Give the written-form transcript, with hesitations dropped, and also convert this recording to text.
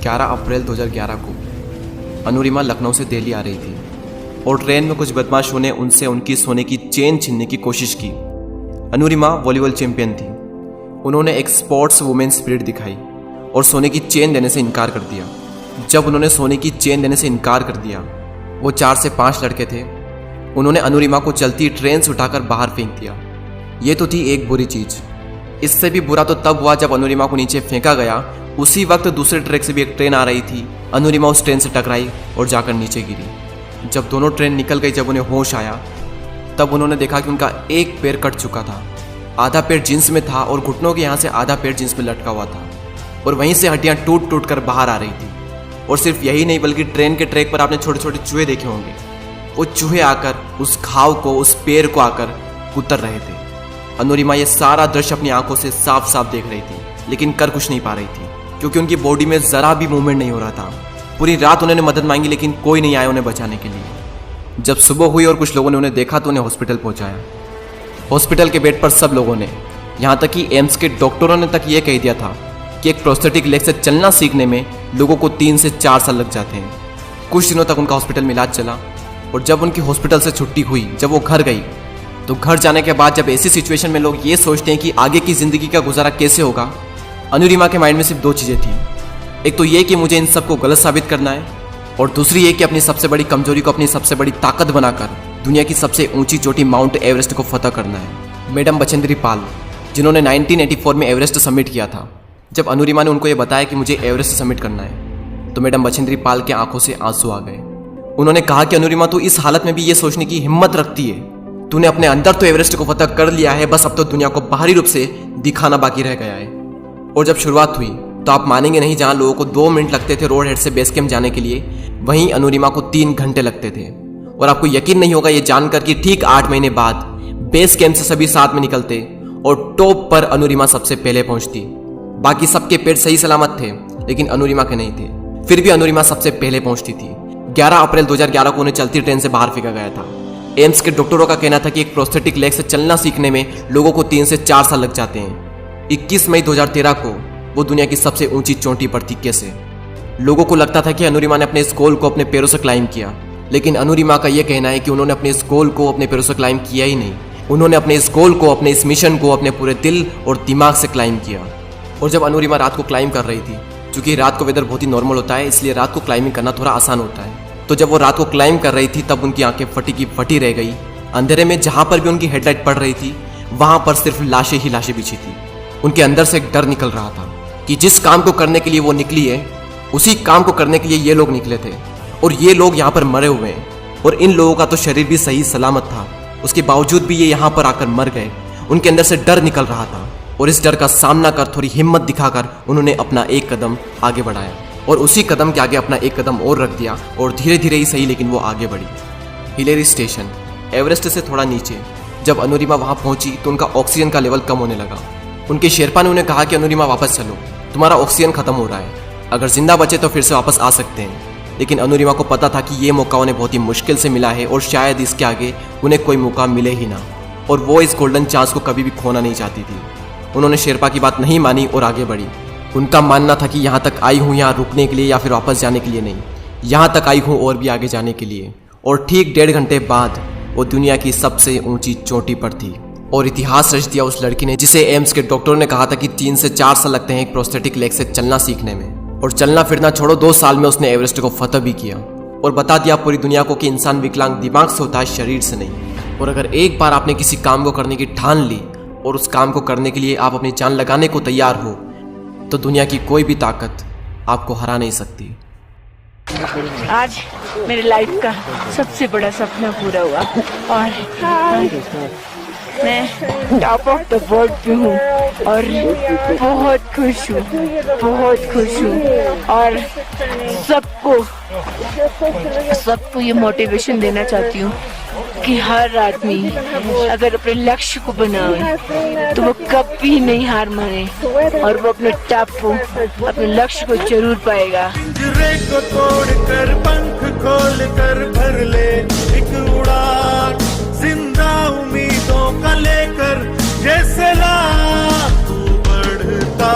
11 अप्रैल 2011 को अनुरिमा लखनऊ से दिल्ली आ रही थी और ट्रेन में कुछ बदमाशों ने उनसे उनकी सोने की चेन छीनने की कोशिश की। अनुरिमा वॉलीबॉल चैंपियन थी। उन्होंने एक स्पोर्ट्स वुमेन स्पिरिट दिखाई और सोने की चेन देने से इनकार कर दिया। जब उन्होंने सोने की चेन देने से इनकार कर दिया, वो 4 से 5 लड़के थे, उन्होंने अनुरिमा को चलती ट्रेन से उठाकर बाहर फेंक दिया। ये तो थी एक बुरी चीज़। इससे भी बुरा तो तब हुआ जब अनुरिमा को नीचे फेंका गया। उसी वक्त दूसरे ट्रैक से भी एक ट्रेन आ रही थी। अनुरिमा उस ट्रेन से टकराई और जाकर नीचे गिरी। जब दोनों ट्रेन निकल गई, जब उन्हें होश आया, तब उन्होंने देखा कि उनका एक पैर कट चुका था। आधा पैर जींस में था और घुटनों के यहाँ से आधा पैर जींस में लटका हुआ था और वहीं से हड्डियाँ टूट टूट कर बाहर आ रही थी। और सिर्फ यही नहीं, बल्कि ट्रेन के ट्रैक पर आपने छोटे छोटे चूहे देखे होंगे। वो चूहे आकर उस घाव को, उस पैर को आकर कुतर रहे थे। अनुरिमा ये सारा दृश्य अपनी आंखों से साफ साफ देख रही थी, लेकिन कर कुछ नहीं पा रही थी क्योंकि उनकी बॉडी में जरा भी मूवमेंट नहीं हो रहा था। पूरी रात उन्होंने मदद मांगी, लेकिन कोई नहीं आया उन्हें बचाने के लिए। जब सुबह हुई और कुछ लोगों ने उन्हें देखा तो उन्हें हॉस्पिटल पहुंचाया। हॉस्पिटल के बेड पर सब लोगों ने, यहाँ तक कि एम्स के डॉक्टरों ने तक ये कह दिया था कि एक प्रोस्थेटिक लेग से चलना सीखने में लोगों को 3 से 4 साल लग जाते हैं। कुछ दिनों तक उनका हॉस्पिटल में इलाज चला और जब उनकी हॉस्पिटल से छुट्टी हुई, जब वो घर गई, तो घर जाने के बाद जब ऐसी सिचुएशन में लोग ये सोचते हैं कि आगे की ज़िंदगी का गुजारा कैसे होगा, अनुरिमा के माइंड में सिर्फ 2 चीज़ें थी। एक तो ये कि मुझे इन सबको गलत साबित करना है, और दूसरी ये कि अपनी सबसे बड़ी कमजोरी को अपनी सबसे बड़ी ताकत बनाकर दुनिया की सबसे ऊंची चोटी माउंट एवरेस्ट को फतह करना है। मैडम बछेंद्री पाल, जिन्होंने 1984 में एवरेस्ट सबमिट किया था, जब अनुरिमा ने उनको ये बताया कि मुझे एवरेस्ट सबमिट करना है, तो मैडम बछेंद्री पाल के आंखों से आंसू आ गए। उन्होंने कहा कि अनुरिमा, तू इस हालत में भी ये सोचने की हिम्मत रखती है। तूने अपने अंदर तो एवरेस्ट को फतह कर लिया है, बस अब तो दुनिया को बाहरी रूप से दिखाना बाकी रह गया है। और जब शुरुआत हुई तो आप मानेंगे नहीं, जहां लोगों को 2 मिनट लगते थे रोड हेड से बेस कैंप जाने के लिए, वहीं अनुरिमा को 3 घंटे लगते थे। और आपको यकीन नहीं होगा ये जानकर कि ठीक 8 महीने बाद बेस कैंप से सभी साथ में निकलते और टॉप पर अनुरिमा सबसे पहले पहुंचती। बाकी सबके पेट सही सलामत थे, लेकिन अनुरिमा के नहीं थे। फिर भी अनुरिमा सबसे पहले पहुंचती थी। 11 अप्रैल 2011 को उन्हें चलती ट्रेन से बाहर फेंका गया था। एम्स के डॉक्टरों का कहना था कि एक प्रोस्थेटिक लेग से चलना सीखने में लोगों को 3 से 4 साल लग जाते हैं। 21 मई 2013 को वो दुनिया की सबसे ऊंची चोटी पर थी। कैसे? लोगों को लगता था कि अनुरिमा ने अपने इस गोल को अपने पैरों से क्लाइम किया, लेकिन अनुरिमा का यह कहना है कि उन्होंने अपने इस गोल को अपने पैरों से क्लाइम किया ही नहीं। उन्होंने अपने इस गोल को, अपने इस मिशन को अपने पूरे दिल और दिमाग से क्लाइम किया। और जब अनुरिमा रात को क्लाइम कर रही थी, क्योंकि रात को वेदर बहुत ही नॉर्मल होता है, इसलिए रात को क्लाइंबिंग करना थोड़ा आसान होता है, तो जब वो रात को क्लाइम कर रही थी तब उनकी आंखें फटी की फटी रह गई। अंधेरे में जहां पर भी उनकी हेडलाइट पड़ रही थी, वहां पर सिर्फ लाशें ही लाशें बिछी थी। उनके अंदर से एक डर निकल रहा था कि जिस काम को करने के लिए वो निकली है, उसी काम को करने के लिए ये लोग निकले थे और ये लोग यहाँ पर मरे हुए हैं। और इन लोगों का तो शरीर भी सही सलामत था, उसके बावजूद भी ये यहाँ पर आकर मर गए। उनके अंदर से डर निकल रहा था और इस डर का सामना कर, थोड़ी हिम्मत दिखाकर उन्होंने अपना एक कदम आगे बढ़ाया और उसी कदम के आगे अपना एक कदम और रख दिया और धीरे धीरे ही सही, लेकिन वो आगे बढ़ी। हिलेरी स्टेशन, एवरेस्ट से थोड़ा नीचे। जब अनुरिमा वहां पहुंची तो उनका ऑक्सीजन का लेवल कम होने लगा। उनके शेरपा ने उन्हें कहा कि अनुरिमा वापस चलो, तुम्हारा ऑक्सीजन खत्म हो रहा है, अगर जिंदा बचे तो फिर से वापस आ सकते हैं। लेकिन अनुरिमा को पता था कि ये मौका उन्हें बहुत ही मुश्किल से मिला है और शायद इसके आगे उन्हें कोई मौका मिले ही ना, और वो इस गोल्डन चांस को कभी भी खोना नहीं चाहती थी। उन्होंने शेरपा की बात नहीं मानी और आगे बढ़ी। उनका मानना था कि यहाँ तक आई हूँ यहाँ रुकने के लिए या फिर वापस जाने के लिए नहीं, यहाँ तक आई हूँ और भी आगे जाने के लिए। और ठीक 1.5 घंटे बाद वो दुनिया की सबसे ऊंची चोटी पर थी और इतिहास रच दिया उस लड़की ने, जिसे एम्स के डॉक्टरों ने कहा था कि 3 से 4 साल लगते हैं एक प्रोस्थेटिक लेग से चलना सीखने में। और चलना फिरना छोड़ो, 2 साल में उसने एवरेस्ट को फतह भी किया और बता दिया पूरी दुनिया को कि इंसान विकलांग दिमाग से होता है, शरीर से नहीं। और अगर एक बार आपने किसी काम को करने की ठान ली और उस काम को करने के लिए आप अपनी जान लगाने को तैयार हो, तो दुनिया की कोई भी ताकत आपको हरा नहीं सकती। आज मेरे लाइफ का सबसे बड़ा सपना पूरा हुआ और मैं टॉप ऑफ द वर्ल्ड पे हूँ और बहुत खुश हूँ, बहुत खुश हूँ। और सबको ये मोटिवेशन देना चाहती हूँ कि हर आदमी अगर अपने लक्ष्य को बनाए तो वो कभी नहीं हार माने और वो अपने टॉप को, अपने लक्ष्य को जरूर पाएगा। पिंजरे को तोड़कर पंख खोलकर भर ले एक उड़ान, जिंदा उम्मीदों का लेकर जैसे रात बढ़ता